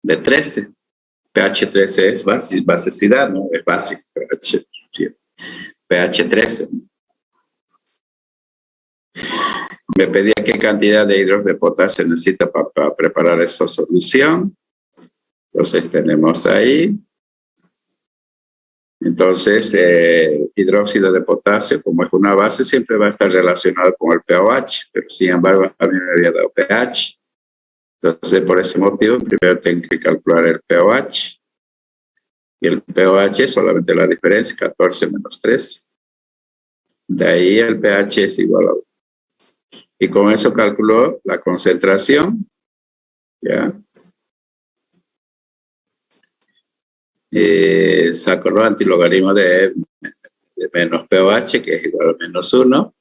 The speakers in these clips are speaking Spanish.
de 13. pH 13 es basicidad, ¿no? Es básico. pH 13. Me pedía qué cantidad de hidróxido de potasio necesita para preparar esa solución. Entonces tenemos ahí. Entonces, hidróxido de potasio, como es una base, siempre va a estar relacionado con el pOH, pero sin embargo, a mí me había dado pH. Entonces, por ese motivo, primero tengo que calcular el pOH. Y el pOH es solamente la diferencia, 14 menos 3. De ahí el pH es igual a 1. Y con eso calculó la concentración. ¿Ya? Saco los antilogaritmos de menos pOH, que es igual a menos 1.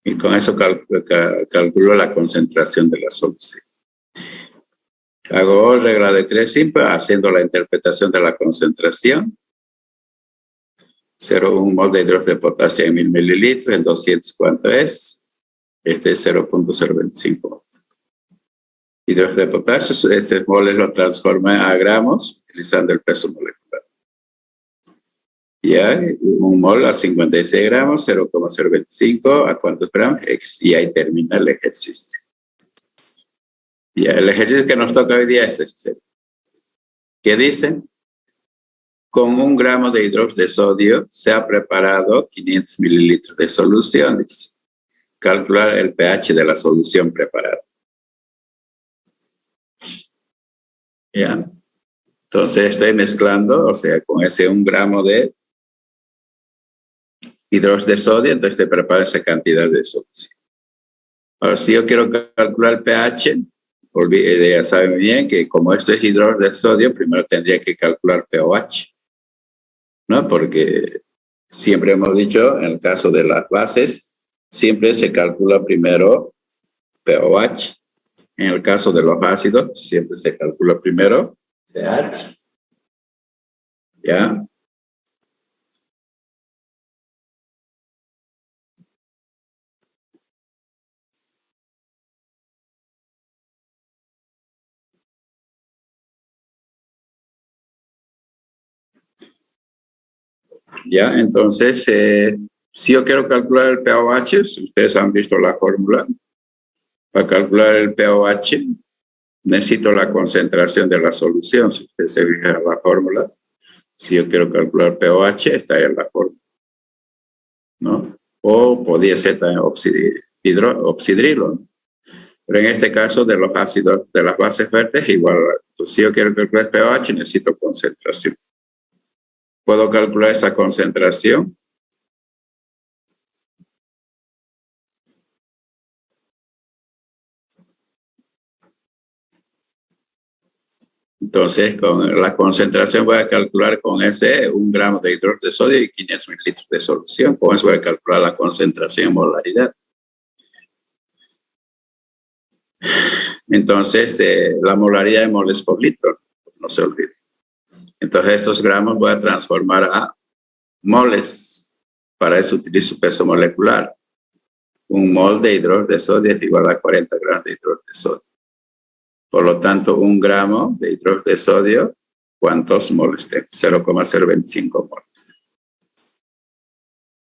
Y con eso calculo la concentración de la solución. Hago regla de 3 simple, haciendo la interpretación de la concentración. 0,1 mol de hidróxido de potasio en 1000 mililitros, en 200, ¿cuánto es? Este es 0.025. Hidróxido de potasio, este moles lo transforma a gramos utilizando el peso molecular. Ya, un mol a 56 gramos, 0,025, ¿a cuántos gramos? Y ahí termina el ejercicio. Ya, el ejercicio que nos toca hoy día es este. ¿Qué dice? Con 1 gramo de hidróxido de sodio se ha preparado 500 mililitros de soluciones. Calcular el pH de la solución preparada. Ya. Entonces estoy mezclando, o sea, con ese 1 gramo de hidróxido de sodio, entonces te preparo esa cantidad de solución. Ahora, si yo quiero calcular el pH, ya saben bien que como esto es hidróxido de sodio, primero tendría que calcular pOH, ¿no? Porque siempre hemos dicho, en el caso de las bases, siempre se calcula primero pOH. En el caso de los ácidos, siempre se calcula primero pH. ¿Ya? ¿Ya? Entonces, si yo quiero calcular el pOH, si ustedes han visto la fórmula, para calcular el pOH necesito la concentración de la solución. Si ustedes se fijan en la fórmula, si yo quiero calcular pOH, está ahí en la fórmula, ¿no? O podría ser también oxidrilo, ¿no? Pero en este caso de los ácidos, de las bases verdes, igual. Entonces, si yo quiero calcular pOH, necesito concentración. ¿Puedo calcular esa concentración? Entonces, con la concentración voy a calcular con ese 1 gramo de hidróxido de sodio y 500 mililitros de solución. Con eso voy a calcular la concentración en molaridad. Entonces, la molaridad de moles por litro, no se olvide. Entonces, estos gramos voy a transformar a moles. Para eso utilizo peso molecular. 1 mol de hidróxido de sodio es igual a 40 gramos de hidróxido de sodio. Por lo tanto, 1 gramo de hidróxido de sodio, ¿cuántos moles tengo? 0,025 moles.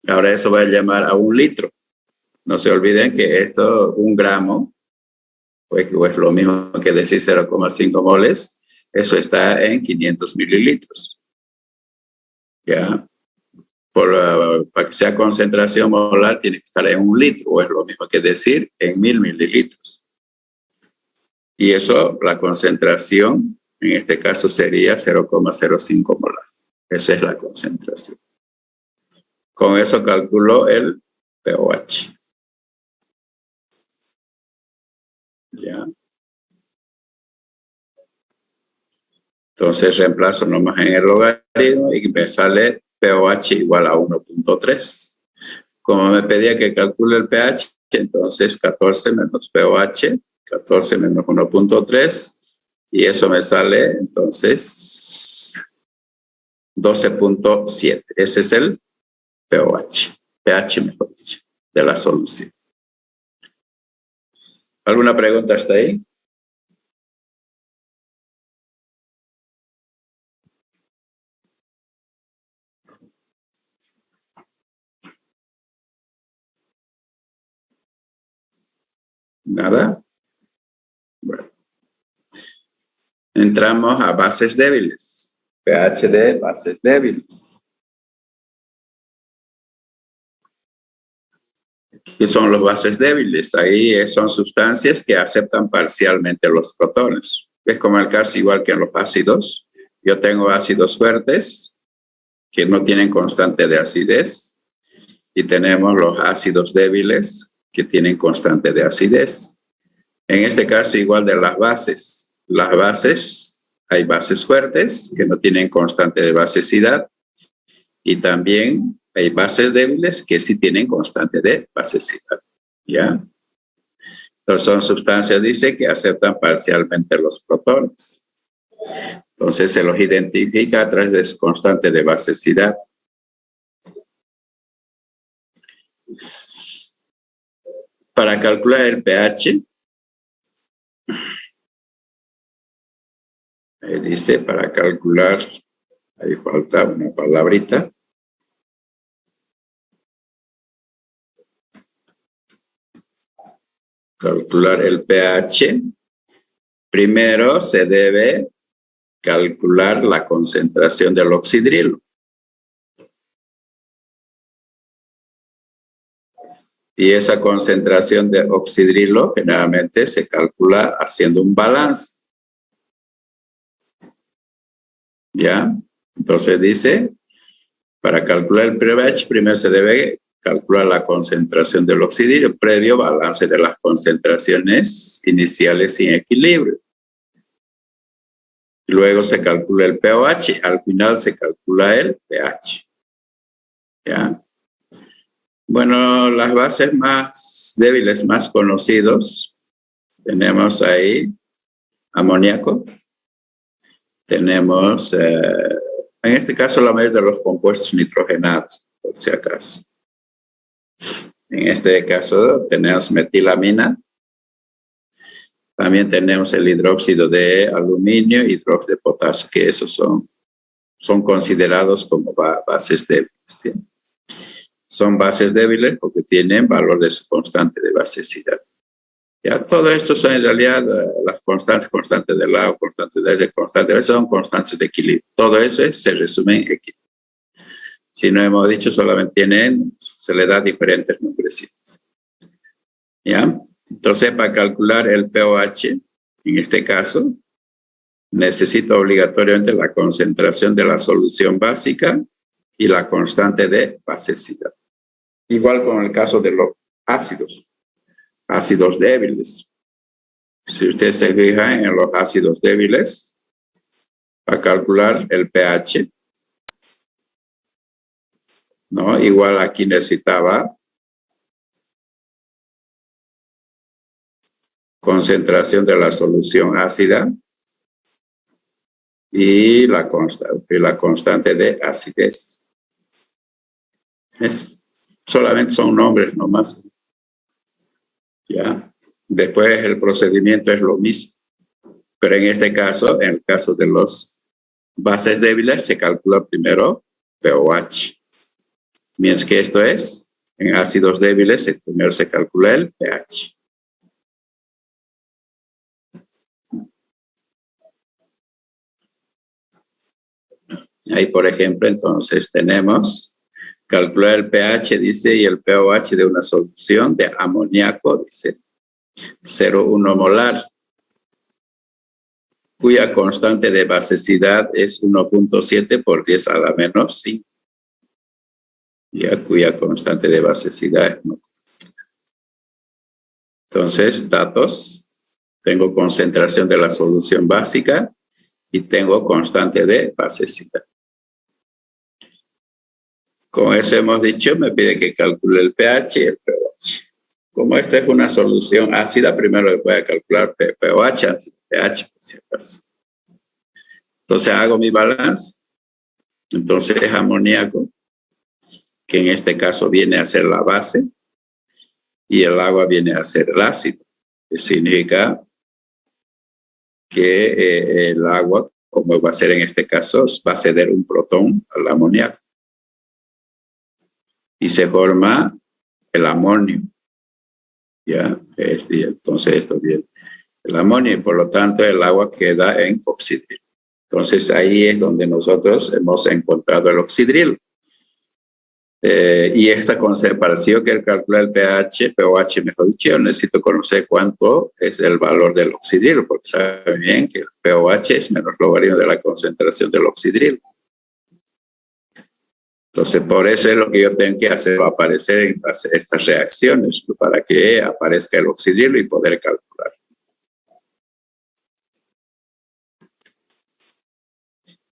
Ahora eso va a llamar a 1 litro. No se olviden que esto, 1 gramo, pues es lo mismo que decir 0,5 moles. Eso está en 500 mililitros. ¿Ya? Para que sea concentración molar tiene que estar en 1 litro, o es lo mismo que decir en 1000 mililitros. Y eso, la concentración, en este caso sería 0,05 molar. Esa es la concentración. Con eso calculo el pOH. ¿Ya? Entonces reemplazo nomás en el logaritmo y me sale pOH igual a 1.3. Como me pedía que calcule el pH, entonces 14 menos pOH, 14 menos 1.3, y eso me sale entonces 12.7. Ese es el pH, mejor dicho, de la solución. ¿Alguna pregunta hasta ahí? ¿Nada? Bueno. Entramos a bases débiles. pH de bases débiles. ¿Qué son los bases débiles? Ahí son sustancias que aceptan parcialmente los protones. Es como el caso igual que en los ácidos. Yo tengo ácidos fuertes que no tienen constante de acidez y tenemos los ácidos débiles que tienen constante de acidez. En este caso igual de las bases. Las bases, hay bases fuertes que no tienen constante de basicidad y también hay bases débiles que sí tienen constante de basicidad. ¿Ya? Entonces son sustancias, dice, que aceptan parcialmente los protones. Entonces se los identifica a través de su constante de basicidad. Para calcular el pH, dice para calcular, ahí falta una palabrita. Calcular el pH. Primero se debe calcular la concentración del oxidrilo. Y esa concentración de oxidrilo generalmente se calcula haciendo un balance. ¿Ya? Entonces dice, para calcular el pH, primero se debe calcular la concentración del oxidrilo previo balance de las concentraciones iniciales sin equilibrio. Luego se calcula el pOH, al final se calcula el pH. ¿Ya? Bueno, las bases más débiles, más conocidos, tenemos ahí amoníaco, tenemos, en este caso, la mayoría de los compuestos nitrogenados, por si acaso. En este caso tenemos metilamina, también tenemos el hidróxido de aluminio, hidróxido de potasio, que esos son considerados como bases débiles. ¿Sí? Son bases débiles porque tienen valor de su constante de basicidad. Ya, todo esto son en realidad las constantes del agua, constantes de aire, constantes de son constantes de equilibrio. Todo eso se resume en equilibrio. Si no hemos dicho, solamente se le da diferentes nombrecitos. ¿Ya? Entonces, para calcular el pOH, en este caso, necesito obligatoriamente la concentración de la solución básica y la constante de basicidad. Igual con el caso de los ácidos débiles. Si ustedes se fijan en los ácidos débiles, para calcular el pH, ¿no? Igual aquí necesitaba concentración de la solución ácida y la constante de acidez. Solamente son nombres nomás. ¿Ya? Después el procedimiento es lo mismo. Pero en este caso, en el caso de los bases débiles, se calcula primero pOH. Mientras que esto es, en ácidos débiles, primero se calcula el pH. Ahí, por ejemplo, entonces tenemos calcular el pH, dice, y el pOH de una solución de amoníaco, dice, 0,1 molar, cuya constante de basicidad es 1.7 por 10 a la menos 5. Ya, cuya constante de basicidad es 1. Entonces, datos, tengo concentración de la solución básica y tengo constante de basicidad. Con eso hemos dicho, me pide que calcule el pH y el pOH. Como esta es una solución ácida, primero le voy a calcular pOH antes de pH, por si acaso. Entonces hago mi balance. Entonces es amoníaco, que en este caso viene a ser la base, y el agua viene a ser el ácido, que significa que el agua, como va a ser en este caso, va a ceder un protón al amoníaco. Y se forma el amonio. ¿ya? Y entonces esto viene el amonio y por lo tanto el agua queda en oxidrilo. Entonces ahí es donde nosotros hemos encontrado el oxidrilo. Y esta con separación que calcula el pH, mejor dicho, yo necesito conocer cuánto es el valor del oxidrilo, porque saben bien que el pOH es menos logaritmo de la concentración del oxidrilo. Entonces, por eso es lo que yo tengo que hacer, aparecer en estas reacciones, para que aparezca el oxidrilo y poder calcular.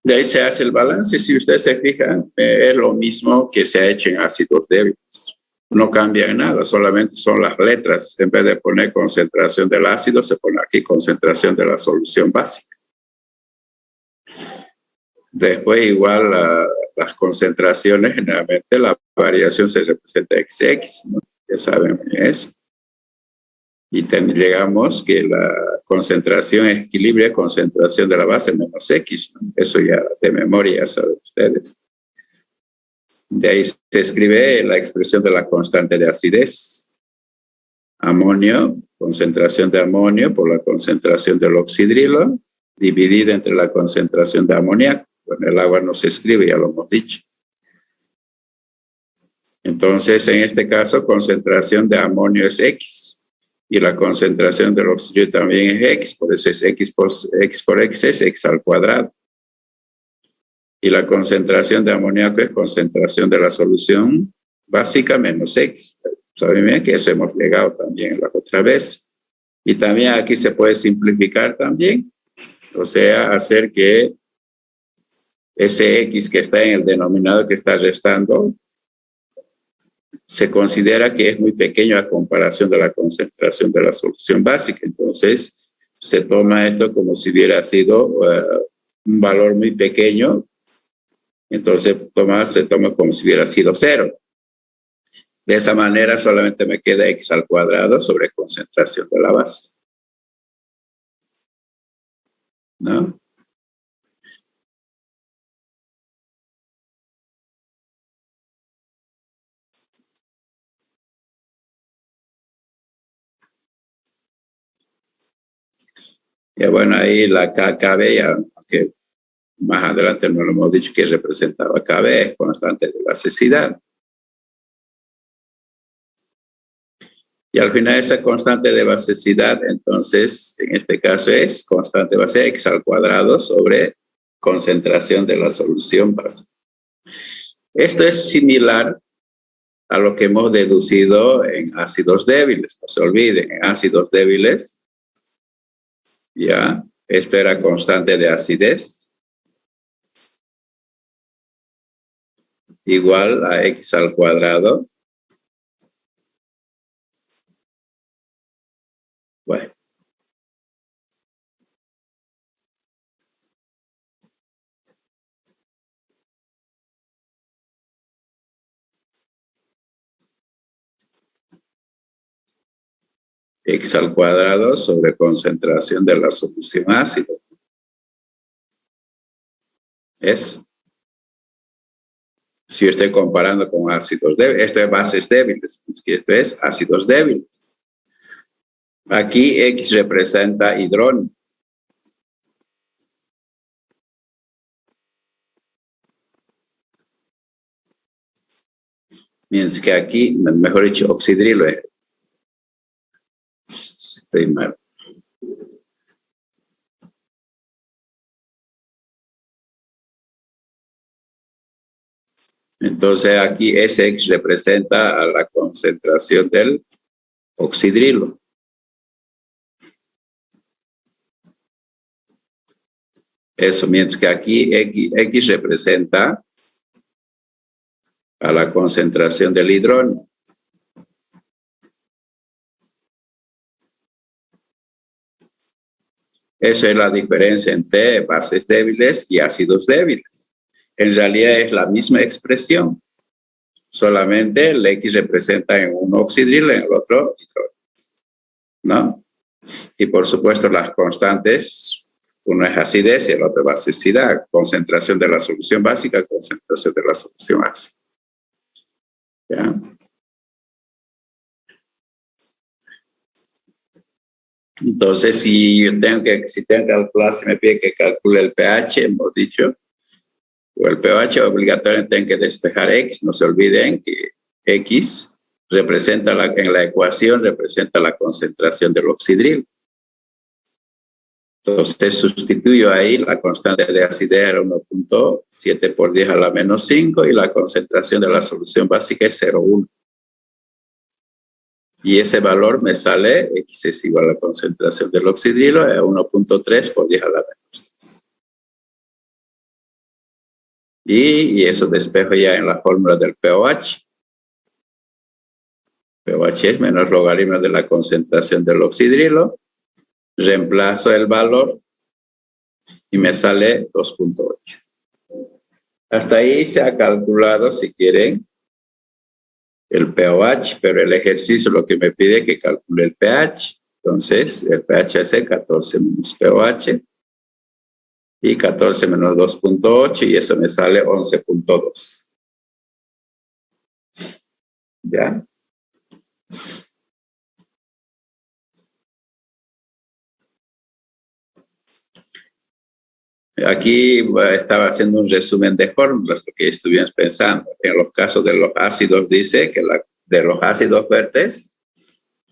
De ahí se hace el balance. Si ustedes se fijan, es lo mismo que se ha hecho en ácidos débiles. No cambia nada, solamente son las letras. En vez de poner concentración del ácido, se pone aquí concentración de la solución básica. Después, igual, las concentraciones, generalmente la variación se representa XX, ¿no? Ya saben eso. Y llegamos que la concentración es equilibrio, concentración de la base menos X, ¿no? Eso ya de memoria ya saben ustedes. De ahí se escribe la expresión de la constante de acidez. Amonio, concentración de amonio por la concentración del oxidrilo, dividida entre la concentración de amoníaco. Bueno, el agua no se escribe, ya lo hemos dicho. Entonces, en este caso, concentración de amonio es X. Y la concentración del oxígeno también es X, por eso es X por X es X al cuadrado. Y la concentración de amoníaco es concentración de la solución básica menos X. Saben bien que eso hemos llegado también la otra vez. Y también aquí se puede simplificar también, o sea, hacer que ese X que está en el denominador que está restando se considera que es muy pequeño a comparación de la concentración de la solución básica. Entonces, se toma esto como si hubiera sido un valor muy pequeño. Entonces, se toma como si hubiera sido 0. De esa manera, solamente me queda X al cuadrado sobre concentración de la base, ¿no? Y bueno, ahí la KB, ya, aunque más adelante no lo hemos dicho que representaba KB, es constante de basicidad. Y al final esa constante de basicidad, entonces, en este caso es constante de base X al cuadrado sobre concentración de la solución básica. Esto es similar a lo que hemos deducido en ácidos débiles. No se olviden, en ácidos débiles, ya, esto era constante de acidez igual a X al cuadrado. Bueno. X al cuadrado sobre concentración de la solución ácida. Es, si yo estoy comparando con ácidos débiles, esto es bases débiles, esto es ácidos débiles. Aquí X representa hidrógeno. Mientras que aquí, mejor dicho, oxidrilo es. Estoy mal. Entonces aquí ese X representa a la concentración del oxidrilo. Eso, mientras que aquí X representa a la concentración del hidrógeno. Esa es la diferencia entre bases débiles y ácidos débiles. En realidad es la misma expresión, solamente el X representa en un oxidrilo, en el otro hidrógeno, ¿no? Y por supuesto las constantes, uno es acidez y el otro basicidad, concentración de la solución básica, concentración de la solución ácida. ¿Ya? Entonces, si tengo que calcular, si me pide que calcule el pH, hemos dicho, o el pH obligatoriamente tengo que despejar X. No se olviden que X representa en la ecuación, representa la concentración del oxidrilo. Entonces sustituyo ahí la constante de acidez era 1.7 por 10 a la menos 5 y la concentración de la solución básica es 0.1. Y ese valor me sale, X es igual a la concentración del oxidrilo, a 1.3 por 10 a la menos 3. Y eso despejo ya en la fórmula del pOH. pOH es menos logaritmo de la concentración del oxidrilo. Reemplazo el valor y me sale 2.8. Hasta ahí se ha calculado, si quieren, el pOH, pero el ejercicio lo que me pide es que calcule el pH. Entonces, el pH es 14 menos pOH y 14 menos 2.8 y eso me sale 11.2. ¿Ya? Aquí estaba haciendo un resumen de fórmulas, lo que estuvimos pensando. En los casos de los ácidos dice que de los ácidos fuertes,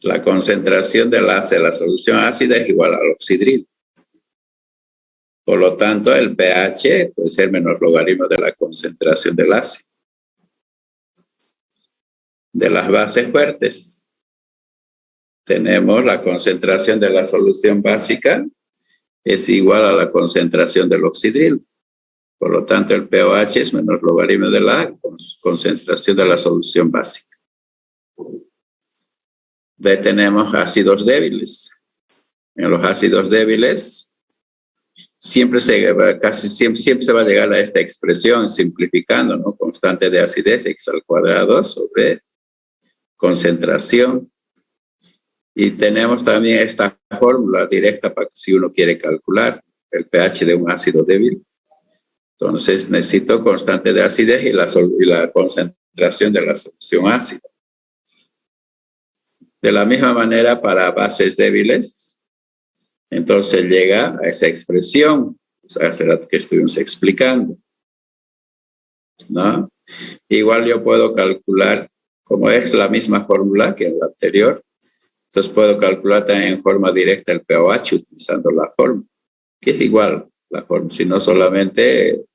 la concentración del ácido de la solución ácida es igual al oxidrilo. Por lo tanto, el pH puede ser menos logaritmo de la concentración del ácido. De las bases fuertes, tenemos la concentración de la solución básica es igual a la concentración del oxidrilo. Por lo tanto, el pOH es menos logaritmo de la concentración de la solución básica. De tenemos ácidos débiles. En los ácidos débiles, casi siempre se va a llegar a esta expresión, simplificando, ¿no? Constante de acidez, X al cuadrado sobre concentración. Y tenemos también esta fórmula directa para que si uno quiere calcular el pH de un ácido débil. Entonces necesito constante de acidez y la concentración de la solución ácida. De la misma manera para bases débiles, entonces llega a esa expresión, o sea, hace rato que estuvimos explicando, ¿no? Igual yo puedo calcular, como es la misma fórmula que en la anterior, entonces puedo calcular también en forma directa el pOH utilizando la fórmula, que es igual la fórmula, sino solamente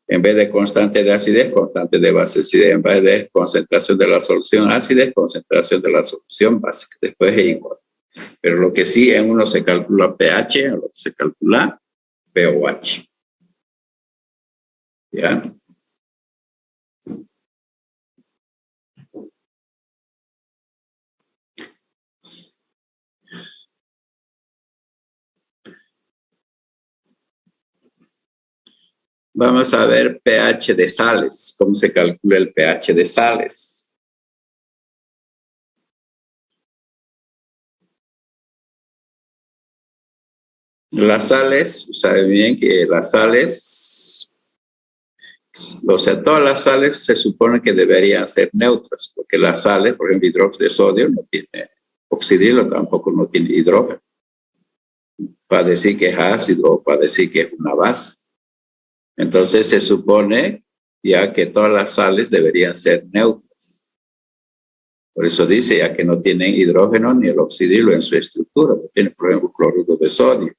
en vez de constante de acidez, constante de basicidad, en vez de concentración de la solución acidez, concentración de la solución básica, después es igual. Pero lo que sí, en uno se calcula pH, en otro se calcula pOH. ¿Ya? Vamos a ver pH de sales, cómo se calcula el pH de sales. Las sales, saben bien que las sales, o sea, todas las sales se supone que deberían ser neutras, porque las sales, por ejemplo, hidróxido de sodio no tiene oxidrilo, tampoco no tiene hidrógeno, para decir que es ácido o para decir que es una base. Entonces se supone ya que todas las sales deberían ser neutras. Por eso dice ya que no tienen hidrógeno ni el oxidrilo en su estructura. Tiene, por ejemplo, cloruro de sodio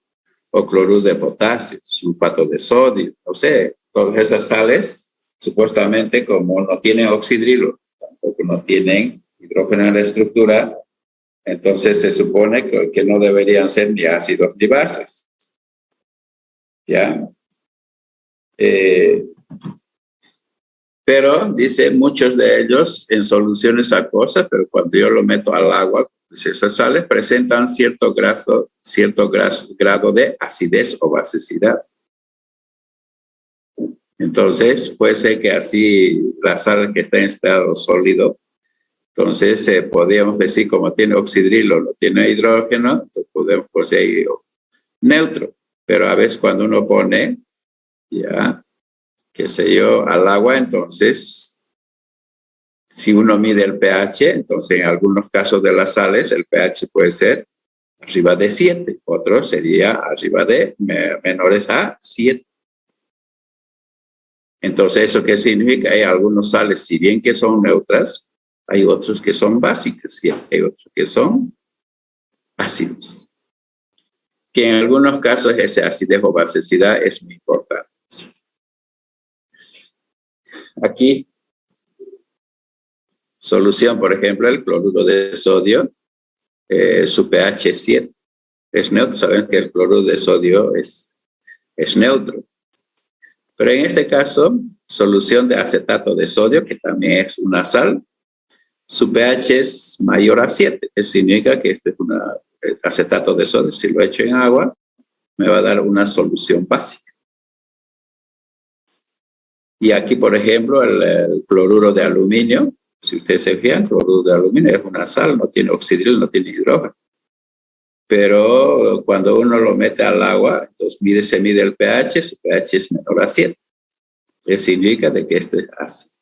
o cloruro de potasio, sulfato de sodio. O sea, todas esas sales, supuestamente como no tienen oxidrilo, tampoco no tienen hidrógeno en la estructura, entonces se supone que no deberían ser ni ácidos ni bases. ¿Ya? Pero dice muchos de ellos en soluciones acuosas, pero cuando yo lo meto al agua, pues esas sales presentan cierto grado de acidez o basicidad. Entonces puede ser que así la sal que está en estado sólido, entonces podríamos decir como tiene oxidrilo, no tiene hidrógeno, entonces podemos conseguir neutro, pero a veces cuando uno pone ya, qué sé yo, al agua, entonces, si uno mide el pH, entonces en algunos casos de las sales, el pH puede ser arriba de 7, otro sería arriba de menores a 7. Entonces, ¿eso qué significa? Hay algunos sales, si bien que son neutras, hay otros que son básicos y hay otros que son ácidos. Que en algunos casos ese acidez o basicidad es muy importante. Aquí, solución, por ejemplo, el cloruro de sodio, su pH es 7. Es neutro, saben que el cloruro de sodio es neutro. Pero en este caso, solución de acetato de sodio, que también es una sal, su pH es mayor a 7. Eso significa que este es un acetato de sodio. Si lo echo en agua, me va a dar una solución básica. Y aquí, por ejemplo, el cloruro de aluminio. Si ustedes se fijan, cloruro de aluminio es una sal, no tiene oxidril, no tiene hidrógeno. Pero cuando uno lo mete al agua, entonces se mide el pH, su pH es menor a 7. Eso significa de que esto es ácido.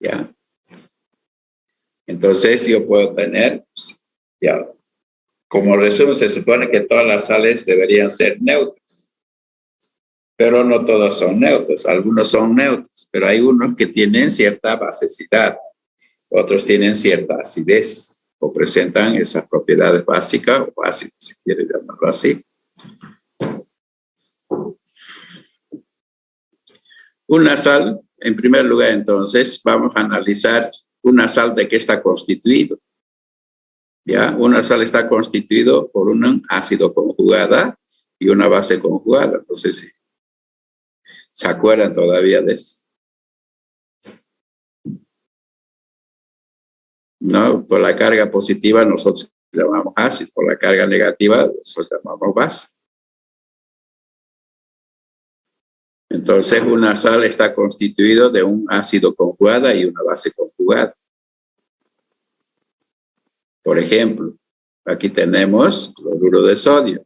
¿Ya? Entonces yo puedo tener, ya, como resumen, se supone que todas las sales deberían ser neutras. Pero no todos son neutros, algunos son neutros, pero hay unos que tienen cierta basicidad, otros tienen cierta acidez o presentan esas propiedades básicas o básicas, si quiere llamarlo así. Una sal, en primer lugar, entonces, vamos a analizar una sal de qué está constituido. ¿Ya? Una sal está constituido por un ácido conjugada y una base conjugada. No sé si se acuerdan todavía de eso. ¿No? Por la carga positiva nosotros llamamos ácido, por la carga negativa nosotros llamamos base. Entonces una sal está constituida de un ácido conjugada y una base conjugada. Por ejemplo, aquí tenemos cloruro de sodio.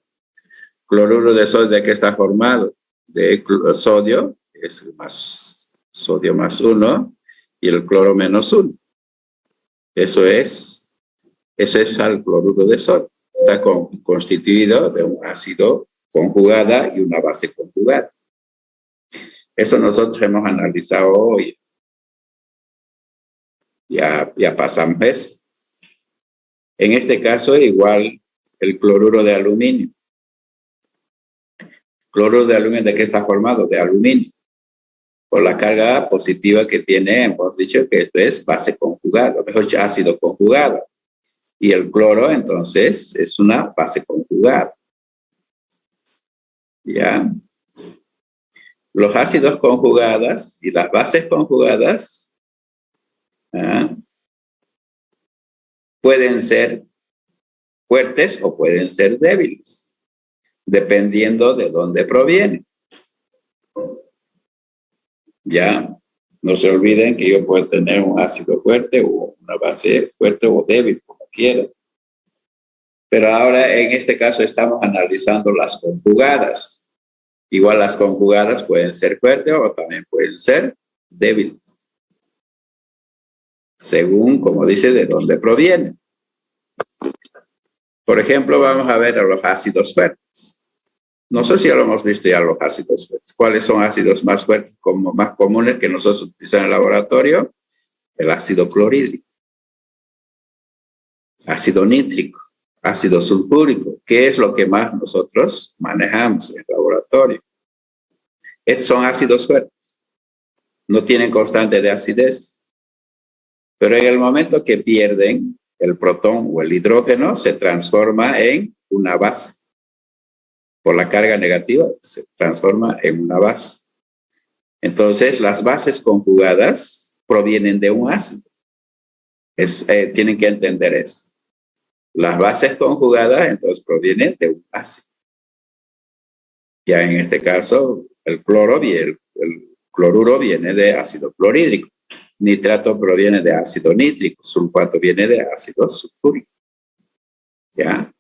Cloruro de sodio, ¿de qué está formado? De sodio, que es más sodio más 1, y el cloro menos 1. Eso es sal cloruro de sodio. Está constituido de un ácido conjugada y una base conjugada. Eso nosotros hemos analizado hoy. Ya pasamos eso. En este caso, igual el cloruro de aluminio. Cloruro de aluminio, ¿de qué está formado? De aluminio. Por la carga positiva que tiene, hemos dicho que esto es base conjugada, mejor dicho, ácido conjugado. Y el cloro, entonces, es una base conjugada. ¿Ya? Los ácidos conjugados y las bases conjugadas pueden ser fuertes o pueden ser débiles, dependiendo de dónde provienen. Ya, no se olviden que yo puedo tener un ácido fuerte o una base fuerte o débil, como quieran. Pero ahora, en este caso, estamos analizando las conjugadas. Igual las conjugadas pueden ser fuertes o también pueden ser débiles. Según, como dice, de dónde provienen. Por ejemplo, vamos a ver a los ácidos fuertes. No sé si ya lo hemos visto ya los ácidos fuertes. ¿Cuáles son ácidos más fuertes, como más comunes que nosotros utilizamos en el laboratorio? El ácido clorhídrico, ácido nítrico, ácido sulfúrico, que es lo que más nosotros manejamos en el laboratorio. Estos son ácidos fuertes. No tienen constante de acidez. Pero en el momento que pierden el protón o el hidrógeno, se transforma en una base. Por la carga negativa, se transforma en una base. Entonces, las bases conjugadas provienen de un ácido. Tienen que entender eso. Las bases conjugadas, entonces, provienen de un ácido. Ya en este caso, el cloruro viene de ácido clorhídrico. Nitrato proviene de ácido nítrico. Sulfato viene de ácido sulfúrico. ¿Ya?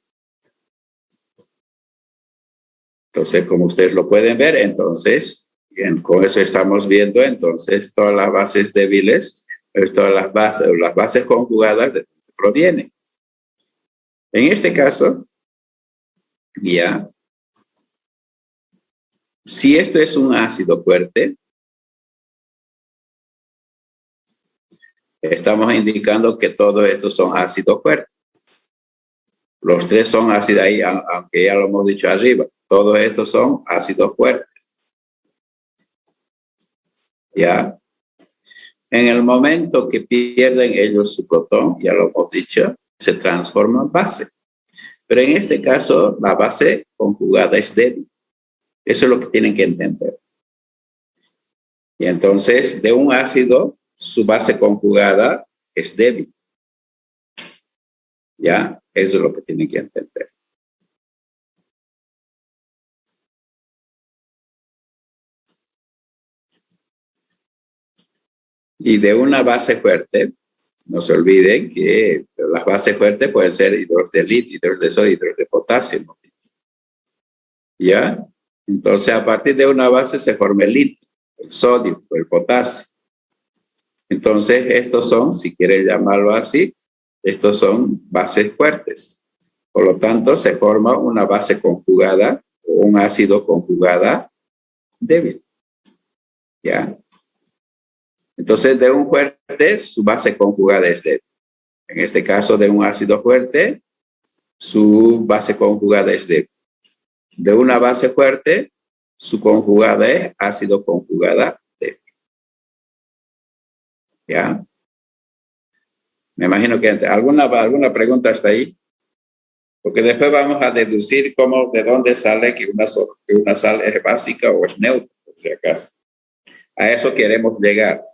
Entonces, como ustedes lo pueden ver, entonces, bien, con eso estamos viendo, entonces, todas las bases débiles, todas las bases conjugadas, ¿de dónde provienen? En este caso, ya, si esto es un ácido fuerte, estamos indicando que todos estos son ácidos fuertes. Los tres son ácidos ahí, aunque ya lo hemos dicho arriba. Todos estos son ácidos fuertes. ¿Ya? En el momento que pierden ellos su protón, ya lo hemos dicho, se transforma en base. Pero en este caso, la base conjugada es débil. Eso es lo que tienen que entender. Y entonces, de un ácido, su base conjugada es débil. ¿Ya? Eso es lo que tienen que entender. Y de una base fuerte, no se olviden que las bases fuertes pueden ser hidróxido de litio, hidróxido de sodio, hidróxido de potasio. ¿Ya? Entonces, a partir de una base se forma el litio, el sodio o el potasio. Entonces, estos son, si quieren llamarlo así, estos son bases fuertes. Por lo tanto, se forma una base conjugada o un ácido conjugada débil. ¿Ya? Entonces, de un fuerte, su base conjugada es débil. En este caso, de un ácido fuerte, su base conjugada es débil. De una base fuerte, su conjugada es ácido conjugada débil. ¿Ya? Me imagino que alguna pregunta hasta ahí. Porque después vamos a deducir de dónde sale que una sal es básica o es neutra, por si acaso. A eso queremos llegar.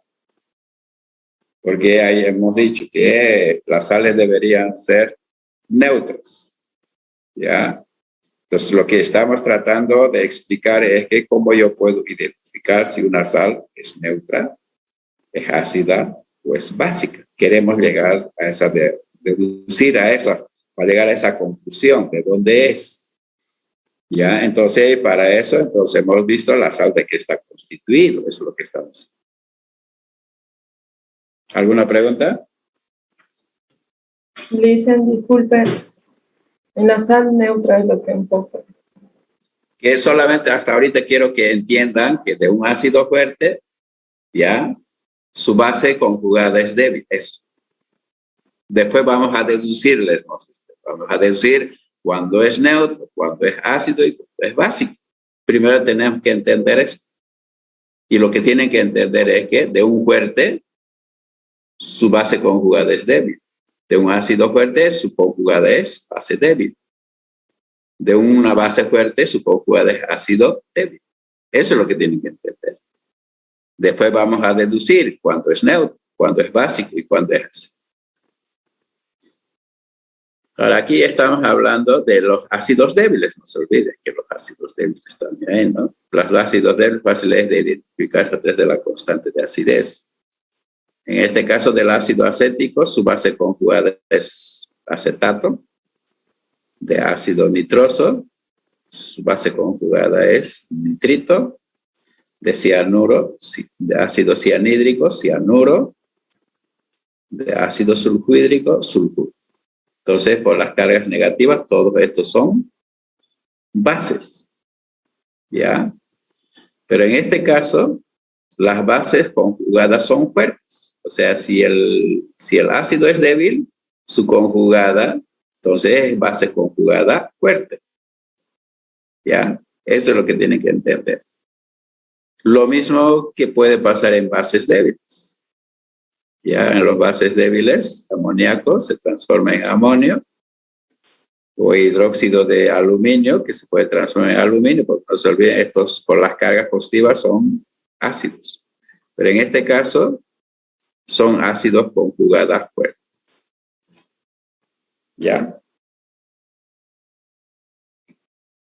Porque ahí hemos dicho que las sales deberían ser neutras. ¿Ya? Entonces, lo que estamos tratando de explicar es que cómo yo puedo identificar si una sal es neutra, es ácida o es básica. Queremos llegar a esa, deducir a esa, para llegar a esa conclusión de dónde es. ¿Ya? Entonces, para eso, entonces hemos visto la sal de qué está constituido. Eso es lo que estamos. ¿Alguna pregunta? Le dicen, disculpe, en la sal neutra es lo que enfoca. Que solamente hasta ahorita quiero que entiendan que de un ácido fuerte, ¿ya? Su base conjugada es débil. Eso. Después vamos a deducirles. Vamos a deducir cuando es neutro, cuando es ácido y cuando es básico. Primero tenemos que entender esto. Y lo que tienen que entender es que de un fuerte, su base conjugada es débil. De un ácido fuerte, su conjugada es base débil. De una base fuerte, su conjugada es ácido débil. Eso es lo que tienen que entender. Después vamos a deducir cuándo es neutro, cuándo es básico y cuándo es ácido. Ahora aquí estamos hablando de los ácidos débiles. No se olviden que los ácidos débiles también, ¿no? Los ácidos débiles fáciles de identificar a través de la constante de acidez. En este caso del ácido acético, su base conjugada es acetato. De ácido nitroso, su base conjugada es nitrito. De cianuro, de ácido cianhídrico, cianuro. De ácido sulfúrico, sulfuro. Entonces, por las cargas negativas, todos estos son bases. ¿Ya? Pero en este caso, las bases conjugadas son fuertes. O sea, si el ácido es débil, su conjugada, entonces es base conjugada fuerte. ¿Ya? Eso es lo que tienen que entender. Lo mismo que puede pasar en bases débiles. Ya en los bases débiles, amoníaco se transforma en amonio, o hidróxido de aluminio, que se puede transformar en aluminio, porque no se olviden, estos por las cargas positivas son ácidos. Pero en este caso, son ácidos conjugadas fuertes. ¿Ya?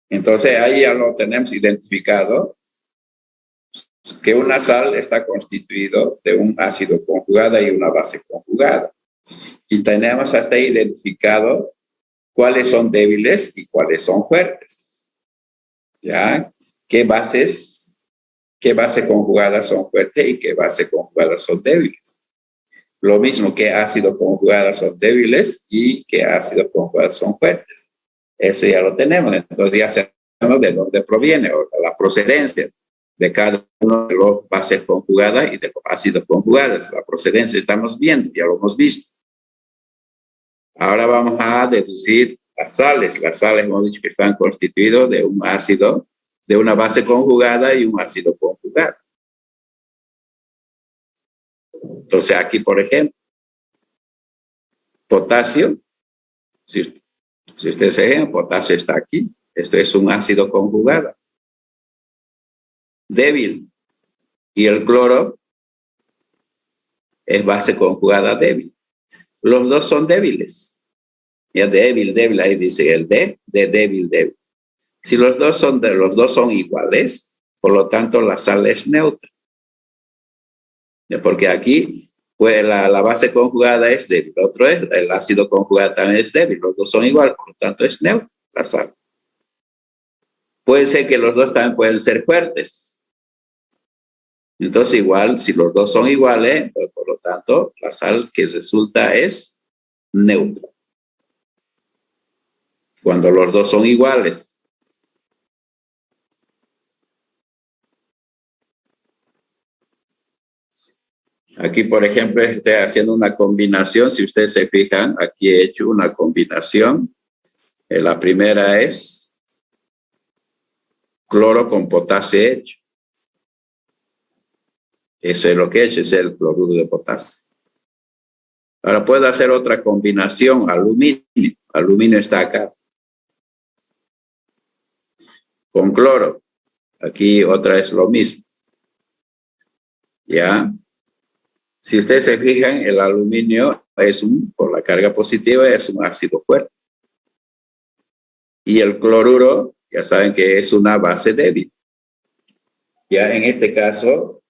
Entonces, ahí ya lo tenemos identificado, que una sal está constituido de un ácido conjugada y una base conjugada. Y tenemos hasta ahí identificado cuáles son débiles y cuáles son fuertes. ¿Ya? ¿Qué bases conjugadas son fuertes y qué bases conjugadas son débiles? lo mismo que ácidos conjugados son débiles y que ácidos conjugados son fuertes. Eso ya lo tenemos, entonces ya sabemos de dónde proviene o la procedencia de cada uno de los bases conjugadas y de los ácidos conjugados. La procedencia estamos viendo, ya lo hemos visto. Ahora vamos a deducir las sales. Las sales hemos dicho que están constituidos de un ácido, de una base conjugada y un ácido conjugado. Entonces aquí, por ejemplo, potasio, si ustedes se fijan, potasio está aquí. Esto es un ácido conjugado. Débil. Y el cloro es base conjugada débil. Los dos son débiles. Ya débil, ahí dice el de débil, débil. Si los dos son iguales, por lo tanto la sal es neutra. Porque aquí pues la base conjugada es débil, otro es el ácido conjugado también es débil, los dos son iguales, por lo tanto es neutra la sal. Puede ser que los dos también pueden ser fuertes. Entonces igual, si los dos son iguales, pues, por lo tanto la sal que resulta es neutra. Cuando los dos son iguales. Aquí, por ejemplo, estoy haciendo una combinación. Si ustedes se fijan, aquí he hecho una combinación. La primera es cloro con potasio hecho. Eso es lo que he hecho, es el cloruro de potasio. Ahora puedo hacer otra combinación, aluminio. Aluminio está acá. Con cloro. Aquí otra es lo mismo. ¿Ya? Si ustedes se fijan, el aluminio por la carga positiva, es un ácido fuerte. Y el cloruro, ya saben que es una base débil. Ya en este caso,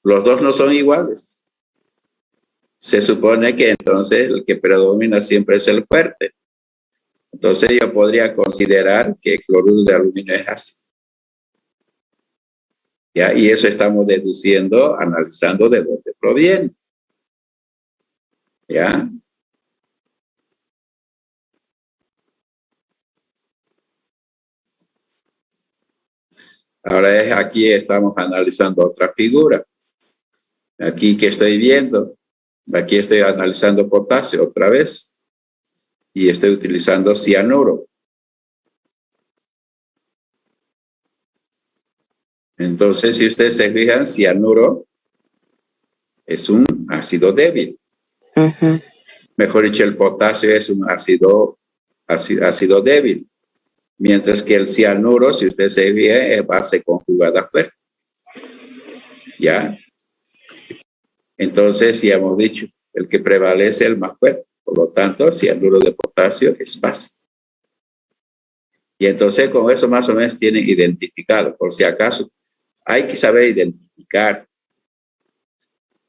los dos no son iguales. Se supone que entonces el que predomina siempre es el fuerte. Entonces yo podría considerar que el cloruro de aluminio es ácido. ¿Ya? Y eso estamos deduciendo, analizando de dónde proviene. ¿Ya? Ahora aquí estamos analizando otra figura. Aquí que estoy viendo, aquí estoy analizando potasio otra vez. Y estoy utilizando cianuro. Entonces, si ustedes se fijan, cianuro es un ácido débil. Mejor dicho, el potasio es un ácido débil. Mientras que el cianuro, si ustedes se fijan, es base conjugada fuerte. ¿Ya? Entonces, ya hemos dicho, el que prevalece es el más fuerte. Por lo tanto, cianuro de potasio es base. Y entonces, con eso más o menos tienen identificado. Por si acaso, hay que saber identificar.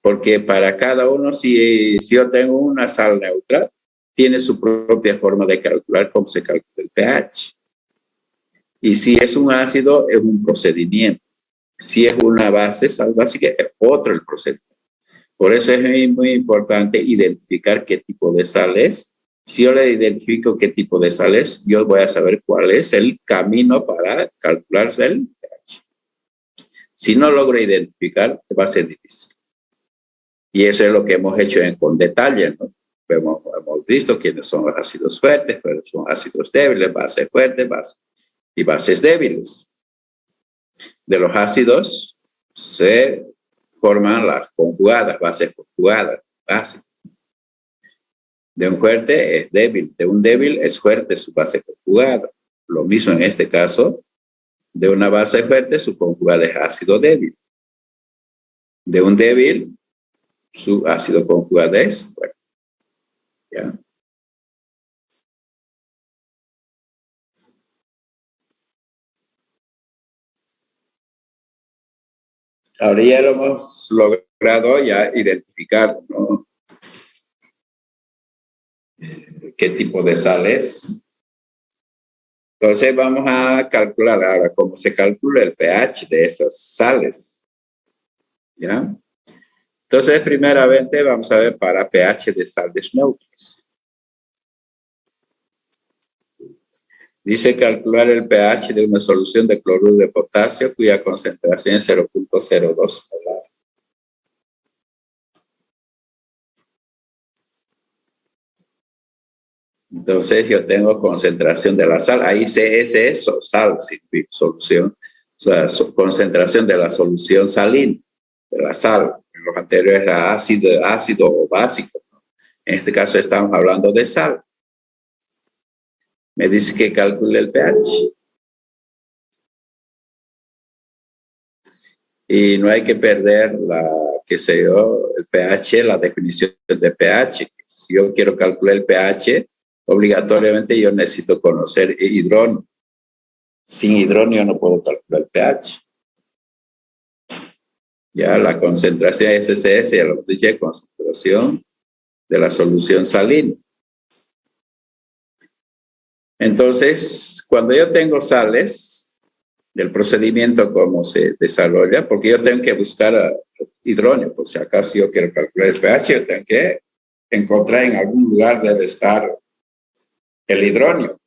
Porque para cada uno, si yo tengo una sal neutra, tiene su propia forma de calcular cómo se calcula el pH. Y si es un ácido, es un procedimiento. Si es una base, sal básica, es otro el procedimiento. Por eso es muy, muy importante identificar qué tipo de sal es. Si yo le identifico qué tipo de sal es, yo voy a saber cuál es el camino para calcularse el pH. Si no logro identificar, va a ser difícil. Y eso es lo que hemos hecho con detalle, ¿no? Hemos visto quiénes son los ácidos fuertes, cuáles son ácidos débiles, bases fuertes, y bases débiles. De los ácidos se forman las conjugadas, bases conjugadas, base. De un fuerte es débil, de un débil es fuerte su base conjugada. Lo mismo en este caso, de una base fuerte su conjugada es ácido débil. De un débil, su ácido conjugado es fuerte. ¿Ya? Ahora ya lo hemos logrado ya identificar, ¿no? ¿Qué tipo de sal es? Entonces vamos a calcular ahora cómo se calcula el pH de esas sales. ¿Ya? Entonces, primeramente vamos a ver para pH de sales neutras. Dice calcular el pH de una solución de cloruro de potasio cuya concentración es 0.02 molar. Entonces yo tengo concentración de la sal, ahí CS es sal, solución, o sea, concentración de la solución salina, de la sal. En los anteriores era ácido o básico, ¿no? En este caso estamos hablando de sal. Me dice que calcule el pH. Y no hay que perder el pH, la definición de pH. Si yo quiero calcular el pH, obligatoriamente yo necesito conocer hidróneo. Sin hidróneo no puedo calcular el pH. Ya la concentración SCS, ya lo dije, concentración de la solución salina. Entonces, cuando yo tengo sales, el procedimiento cómo se desarrolla, porque yo tengo que buscar hidróneo, por si acaso yo quiero calcular el pH, yo tengo que encontrar en algún lugar debe estar el hidróneo.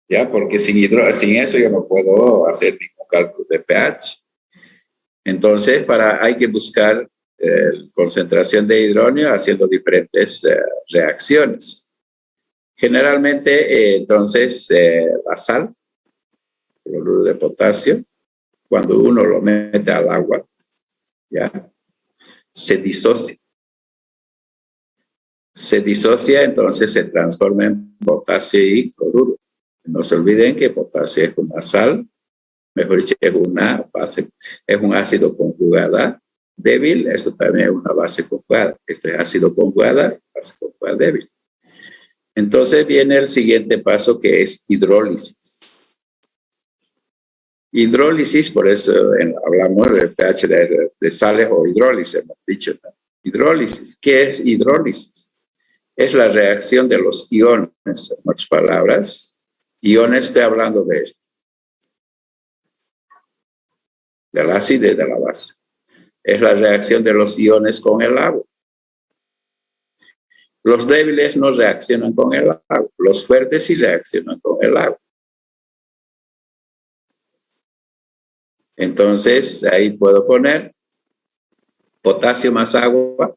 Ya, porque sin eso yo no puedo hacer ningún cálculo de pH. Entonces, hay que buscar concentración de hidróneo haciendo diferentes reacciones. Generalmente, entonces, la sal, el cloruro de potasio, cuando uno lo mete al agua, ya, se disocia. Se disocia, entonces se transforma en potasio y cloruro. No se olviden que potasio es una sal, mejor dicho, es una base, es un ácido conjugada débil. Esto también es una base conjugada. Esto es ácido conjugada, base conjugada débil. Entonces viene el siguiente paso, que es hidrólisis. Hidrólisis, por eso hablamos del pH de sales o hidrólisis, hemos dicho, ¿no? Hidrólisis. ¿Qué es hidrólisis? Es la reacción de los iones, en otras palabras. Iones, estoy hablando de esto, del ácido y de la base. Es la reacción de los iones con el agua. Los débiles no reaccionan con el agua. Los fuertes sí reaccionan con el agua. Entonces, ahí puedo poner potasio más agua.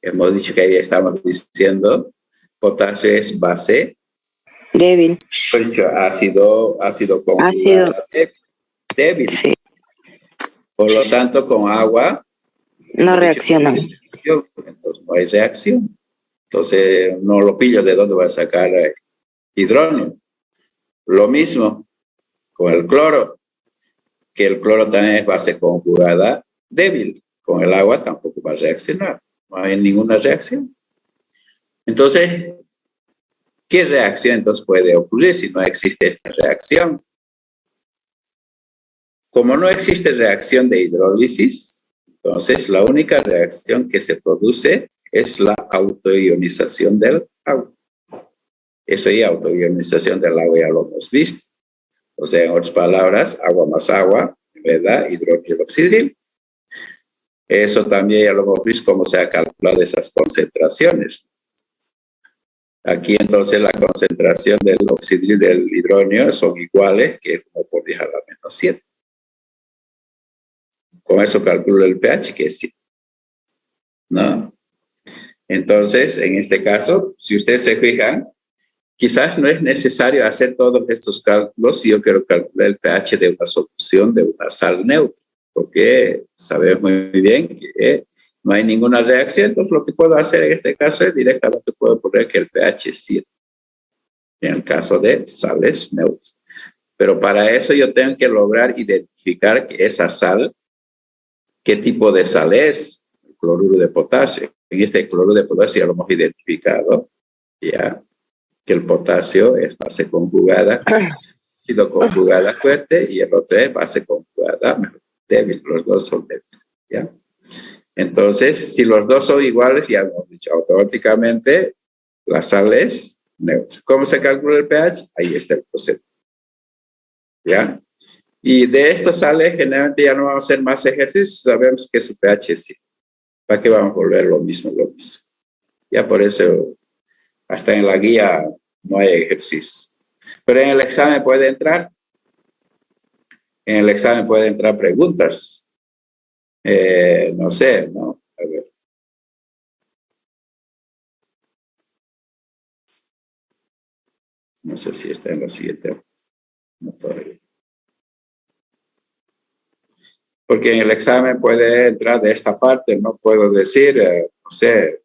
Hemos dicho que ahí estamos diciendo potasio es base débil. Ácido conjugado débil. Sí. Por lo tanto, con agua no reaccionan. Entonces no hay reacción. Entonces no lo pillo de dónde va a sacar hidróneo. Lo mismo con el cloro, que el cloro también es base conjugada débil. Con el agua tampoco va a reaccionar. No hay ninguna reacción. Entonces, ¿qué reacción entonces puede ocurrir si no existe esta reacción? Como no existe reacción de hidrólisis, entonces la única reacción que se produce es la autoionización del agua. Eso y autoionización del agua ya lo hemos visto. O sea, en otras palabras, agua más agua, ¿verdad? Hidrógeno oxidil. Eso también ya lo hemos visto cómo se ha calculado esas concentraciones. Aquí entonces la concentración del oxidil y del hidrógeno son iguales, que es 1 por 10 a la menos 7. Con eso calculo el pH, que es 7. ¿No? Entonces, en este caso, si ustedes se fijan, quizás no es necesario hacer todos estos cálculos si yo quiero calcular el pH de una solución de una sal neutra, porque sabemos muy bien que no hay ninguna reacción. Entonces, lo que puedo hacer en este caso es directamente puedo poner que el pH es 7, en el caso de sales neutras. Pero para eso yo tengo que lograr identificar que esa sal, ¿qué tipo de sal es? El cloruro de potasio. En este cloruro de potasio ya lo hemos identificado, ya, que el potasio es base conjugada, ácido conjugada fuerte, y el otro es base conjugada débil. Los dos son débiles, ¿ya? Entonces, si los dos son iguales, ya hemos dicho automáticamente, la sal es neutra. ¿Cómo se calcula el pH? Ahí está el proceso, ¿ya? Y de estas sales, generalmente ya no vamos a hacer más ejercicios, sabemos que su pH es 7. ¿Para qué vamos a volver lo mismo? Ya por eso, hasta en la guía no hay ejercicio. Pero en el examen puede entrar. En el examen pueden entrar preguntas. No sé, ¿no? A ver. No sé si está en los 7. No todavía. Porque en el examen puede entrar de esta parte, no puedo decir, no sé,